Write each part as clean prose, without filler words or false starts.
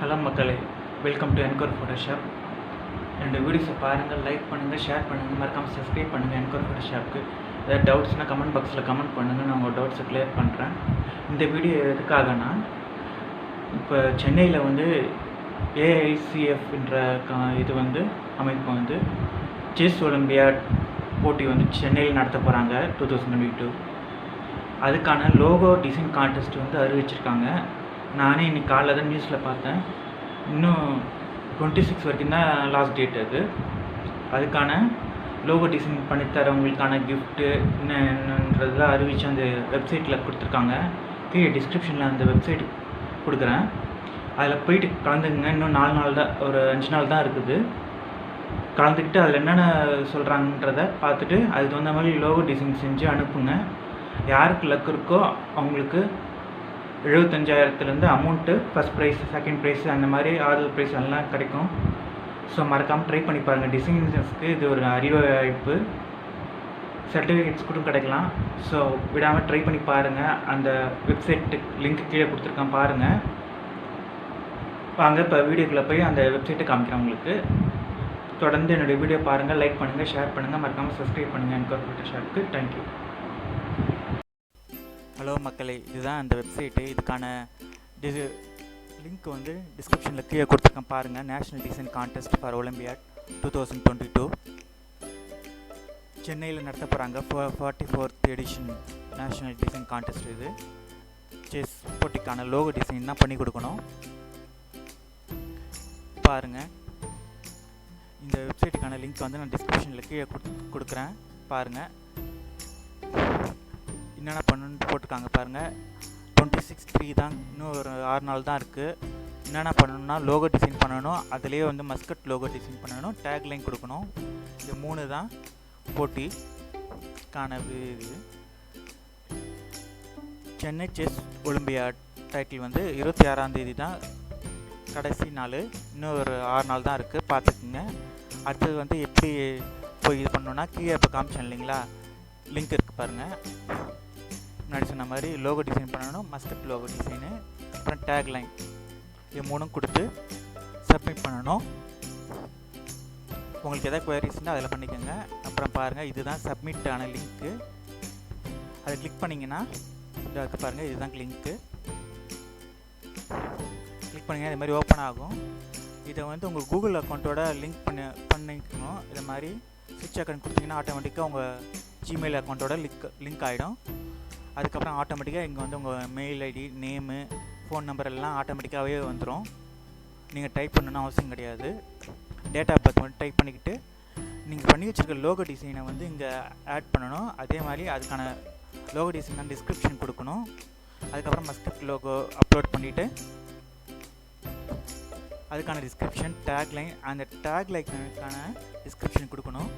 Hello மக்களே, welcome to Encore Photoshop. என்னோடய வீடியோஸை பாருங்கள், லைக் பண்ணுங்கள், ஷேர் பண்ணுங்கள், மறக்காமல் சப்ஸ்கிரைப் பண்ணுங்கள். என்கோர் ஃபோட்டோஷாப்புக்கு ஏதாவது டவுட்ஸ்னால் கமெண்ட் பாக்ஸில் கமெண்ட் பண்ணுங்கள், நான் உங்கள் டவுட்ஸை கிளியர் பண்ணுறேன். இந்த வீடியோ எதுக்காகனா, இப்போ சென்னையில் வந்து ஏஐசிஎஃப்ன்ற இது வந்து அமைப்பு வந்து செஸ் ஒலிம்பியாட் போட்டி வந்து சென்னையில் நடத்த போகிறாங்க 2022. அதுக்கான லோகோ டிசைன் கான்டெஸ்ட் வந்து அறிவிச்சிருக்காங்க. நானே இன்றைக்கி காலைல தான் நியூஸில் பார்த்தேன். இன்னும் 26 வரைக்கும் தான் லாஸ்ட் டேட். அதுக்கான லோகோ டிசைன் பண்ணித்தரவங்களுக்கான கிஃப்ட்டு என்னன்றதெல்லாம் அறிவித்து அந்த வெப்சைட்டில் கொடுத்துருக்காங்க. கீழே டிஸ்கிரிப்ஷனில் அந்த வெப்சைட் கொடுக்குறேன், அதில் போயிட்டு கலந்துக்குங்க. இன்னும் 4 நாள் தான், ஒரு 5 நாள் தான் இருக்குது. கலந்துக்கிட்டு அதில் என்னென்ன சொல்கிறாங்கன்றதை பார்த்துட்டு அதுக்கு தகுந்த மாதிரி லோகோ டிசைன் செஞ்சு அனுப்புங்க. யாருக்கு லக் இருக்கோ அவங்களுக்கு 75,000லேருந்து amount first prize, second prize, அந்த மாதிரி ஆர்டர் ப்ரைஸ் எல்லாம் கிடைக்கும். ஸோ மறக்காமல் ட்ரை பண்ணி பாருங்கள். டிசைனர்ஸ்க்கு இது ஒரு அறிவாய்ப்பு. சர்டிஃபிகேட்ஸ் கூட கிடைக்கலாம். ஸோ விடாமல் ட்ரை பண்ணி பாருங்கள். அந்த வெப்சைட்டு லிங்க் கீழே கொடுத்துருக்கேன், பாருங்கள். வாங்க இப்போ வீடியோக்குள்ளே போய் அந்த வெப்சைட்டை காமிக்கிறேன் உங்களுக்கு. தொடர்ந்து என்னுடைய வீடியோ பாருங்கள், லைக் பண்ணுங்கள், ஷேர் பண்ணுங்கள், மறக்காமல் சப்ஸ்கிரைப் பண்ணுங்கள் என்கோர் ஃபோட்டோஷாப்புக்கு. தேங்க்யூ. ஹலோ மக்களே, இதுதான் அந்த வெப்சைட்டு. இதுக்கான லிங்க் வந்து டிஸ்கிரிப்ஷனில் கீழே கொடுத்துருக்கேன், பாருங்கள். National design contest for olympiad 2022 சென்னையில் நடத்த போகிறாங்க. 44th edition national design contest. இது செஸ் போட்டிக்கான லோகோ டிசைன் தான் பண்ணி கொடுக்கணும். பாருங்கள், இந்த வெப்சைட்டுக்கான லிங்க் வந்து நான் டிஸ்கிரிப்ஷனில் கீழே கொடுக்குறேன், பாருங்கள். என்னென்ன பண்ணணுன்னு போட்டிருக்காங்க பாருங்கள். 26/3 தான், இன்னும் ஒரு 6 நாள் தான் இருக்குது. என்னென்ன பண்ணணுன்னா, லோகோ டிசைன் பண்ணணும், அதிலே வந்து மஸ்கட் லோகோ டிசைன் பண்ணணும், டேக் லைன் கொடுக்கணும். இது 3 தான் போட்டிக்கான இது. சென்னை செஸ் ஒலிம்பியாட் டைட்டில் வந்து 26ஆம் தேதி தான் கடைசி நாள். இன்னும் ஒரு 6 நாள் தான் இருக்குது, பார்த்துக்குங்க. அடுத்தது வந்து எப்படி போய் இது பண்ணணுன்னா, கீழே இப்போ காமிச்சேன் இல்லைங்களா, லிங்க் இருக்குது பாருங்கள். முன்னாடி சொன்ன மாதிரி லோகோ டிசைன் பண்ணணும், மஸ்கட் லோகோ டிசைனு, அப்புறம் டேக் லைன், இது 3 கொடுத்து சப்மிட் பண்ணணும். உங்களுக்கு எதாவது குவரிஸ் இருந்தால் அதில் பண்ணிக்கோங்க. அப்புறம் பாருங்கள், இதுதான் சப்மிட் ஆன லிங்க்கு. அதை கிளிக் பண்ணிங்கன்னா இதாக பாருங்கள், இதுதான் லிங்க்கு. கிளிக் பண்ணிங்கன்னா இது மாதிரி ஓப்பன் ஆகும். இதை வந்து உங்கள் கூகுள் அக்கௌண்ட்டோட லிங்க் பண்ணிக்கணும். இது மாதிரி ஸ்விட்ச் அக்கௌண்ட் கொடுத்தீங்கன்னா ஆட்டோமேட்டிக்காக உங்கள் ஜிமெயில் அக்கௌண்ட்டோட லிங்க் ஆகிடும். அதுக்கப்புறம் ஆட்டோமேட்டிக்காக இங்கே வந்து உங்கள் mail ID, name, phone number எல்லாம் ஆட்டோமேட்டிக்காகவே வந்துடும். நீங்கள் டைப் பண்ணணும்னு அவசியம் கிடையாது. டேட் ஆஃப் பர்த் மட்டும் டைப் பண்ணிக்கிட்டு நீங்கள் பண்ணி வச்சுருக்க லோகோ டிசைனை வந்து இங்கே ஆட் பண்ணணும். அதே மாதிரி அதுக்கான லோகோ டிசைனான டிஸ்கிரிப்ஷன் கொடுக்கணும். அதுக்கப்புறம் மஸ்கட் லோகோ அப்லோட் பண்ணிவிட்டு அதுக்கான டிஸ்கிரிப்ஷன், டேக் லைன், அந்த டேக் லைனுக்கான டிஸ்கிரிப்ஷன் கொடுக்கணும்.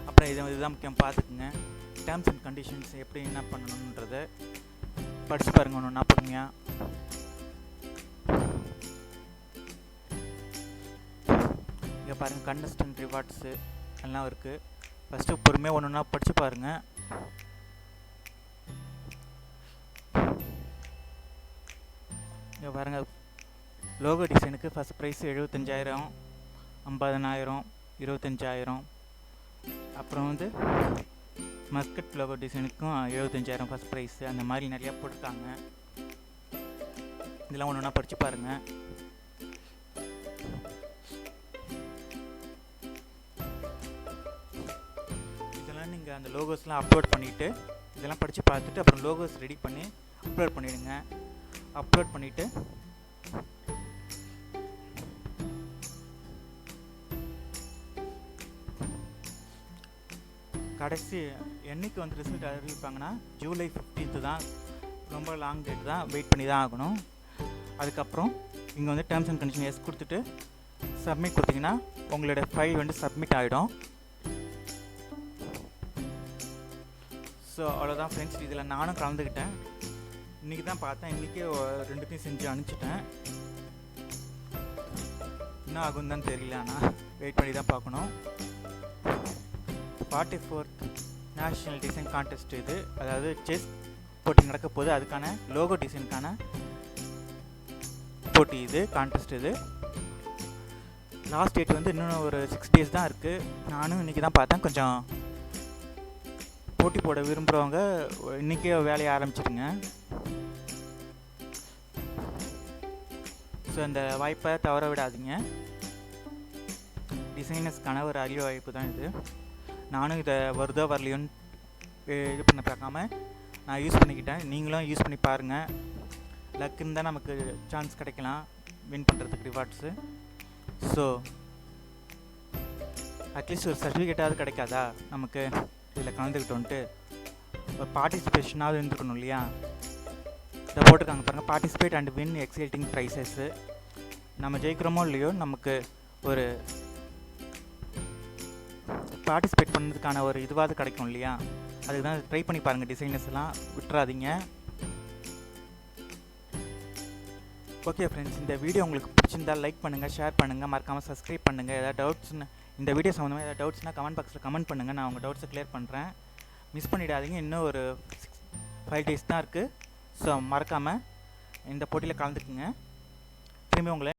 அப்புறம் இதுதான் முக்கியம், பார்த்துக்குங்க. டேர்ம்ஸ் அண்ட் கண்டிஷன்ஸ் எப்படி என்ன பண்ணணுன்றதை படித்து பாருங்க ஒன்றுன்னா பொறுமையாக. இங்கே பாருங்கள், கண்டஸ்டன்ட் ரிவார்ட்ஸு எல்லாம் இருக்குது. ஃபஸ்ட்டு பொறுமையாக ஒன்றுன்னா படித்து பாருங்கள். இங்கே பாருங்கள், லோகோ டிசைனுக்கு ஃபஸ்ட் ப்ரைஸ் 75,000, 50,000, 25,000. அப்புறம் வந்து மஸ்கட் லோகோ டிசைனுக்கும் 75,000 ஃபஸ்ட் ப்ரைஸு. அந்த மாதிரி நிறையா போட்டிருக்காங்க. இதெல்லாம் ஒன்று ஒன்றா படித்து பாருங்கள். இதெல்லாம் நீங்கள் அந்த லோகோஸ்லாம் அப்லோட் பண்ணிவிட்டு இதெல்லாம் படித்து பார்த்துட்டு அப்புறம் லோகோஸ் ரெடி பண்ணி அப்லோட் பண்ணிவிடுங்க. அப்லோட் பண்ணிவிட்டு கடைசி என்னைக்கு வந்து ரிசல்ட் அறிவிப்பாங்கன்னா ஜூலை 15th தான். ரொம்ப லாங் டேட் தான், வெயிட் பண்ணி தான் ஆகணும். அதுக்கப்புறம் இங்கே வந்து டேர்ம்ஸ் அண்ட் கண்டிஷன் எஸ் கொடுத்துட்டு சப்மிட் கொடுத்தீங்கன்னா உங்களோட ஃபைல் வந்து சப்மிட் ஆகிடும். ஸோ அவ்வளோதான் ஃப்ரெண்ட்ஸ். இதில் நானும் கலந்துக்கிட்டேன். இன்றைக்கி தான் பார்த்தேன், இன்றைக்கே 2த்தையும் செஞ்சு அனுப்பிச்சிட்டேன். என்ன ஆகும் தான் தெரியல, ஆனால் வெயிட் பண்ணி தான் பார்க்கணும். 44th நேஷ்னல் டிசைன் கான்டெஸ்ட் இது. அதாவது செஸ் போட்டி நடக்க போது அதுக்கான லோகோ டிசைனுக்கான போட்டி இது, கான்டெஸ்ட் இது. லாஸ்ட் டேட் வந்து இன்னும் ஒரு 6 days தான் இருக்குது. நானும் இன்றைக்கி தான் பார்த்தேன். கொஞ்சம் போட்டி போட விரும்புகிறவங்க இன்றைக்கே வேலையை ஆரம்பிச்சிடுங்க. ஸோ இந்த வாய்ப்பை தவற விடாதீங்க. டிசைனர்ஸ்க்கான ஒரு அரிய வாய்ப்பு தான் இது. நானும் இதை வருதோ வரலையோன்னு இது பண்ண பார்க்காம நான் யூஸ் பண்ணிக்கிட்டேன். நீங்களும் யூஸ் பண்ணி பாருங்கள். லக் இருந்தால் நமக்கு சான்ஸ் கிடைக்கலாம் வின் பண்ணுறதுக்கு ரிவார்ட்ஸு. ஸோ அட்லீஸ்ட் ஒரு சர்டிஃபிகேட்டாவது கிடைக்காதா நமக்கு இதில் கலந்துக்கிட்டோன்ட்டு? ஒரு பார்ட்டிசிபேஷனாவது இருந்துருக்கணும் இல்லையா? இதை போட்டிருக்காங்க பாருங்கள், participate and win exciting prices. நம்ம ஜெயிக்கிறோமோ இல்லையோ நமக்கு ஒரு பார்ட்டிசிபேட் பண்ணதுக்கான ஒரு இதுவாவது கிடைக்கும் இல்லையா? அதுக்கு தான் ட்ரை பண்ணி பாருங்கள். டிசைனர்ஸ் எல்லாம் விட்டுறாதீங்க. ஓகே ஃப்ரெண்ட்ஸ், இந்த வீடியோ உங்களுக்கு பிடிச்சிருந்தால் லைக் பண்ணுங்கள், ஷேர் பண்ணுங்கள், மறக்காமல் சப்ஸ்கிரைப் பண்ணுங்கள். ஏதாவது டவுட்ஸ்னு இந்த வீடியோ சம்மந்தமாக ஏதாவது டவுட்ஸ்னால் கமெண்ட் பாக்ஸில் கமெண்ட் பண்ணுங்கள். நான் உங்கள் டவுட்ஸை கிளியர் பண்ணுறேன். மிஸ் பண்ணிடாதீங்க. இன்னும் ஒரு 5 days தான் இருக்குது. ஸோ மறக்காமல் இந்த போட்டியில் கலந்துக்குங்க. திரும்பி உங்களை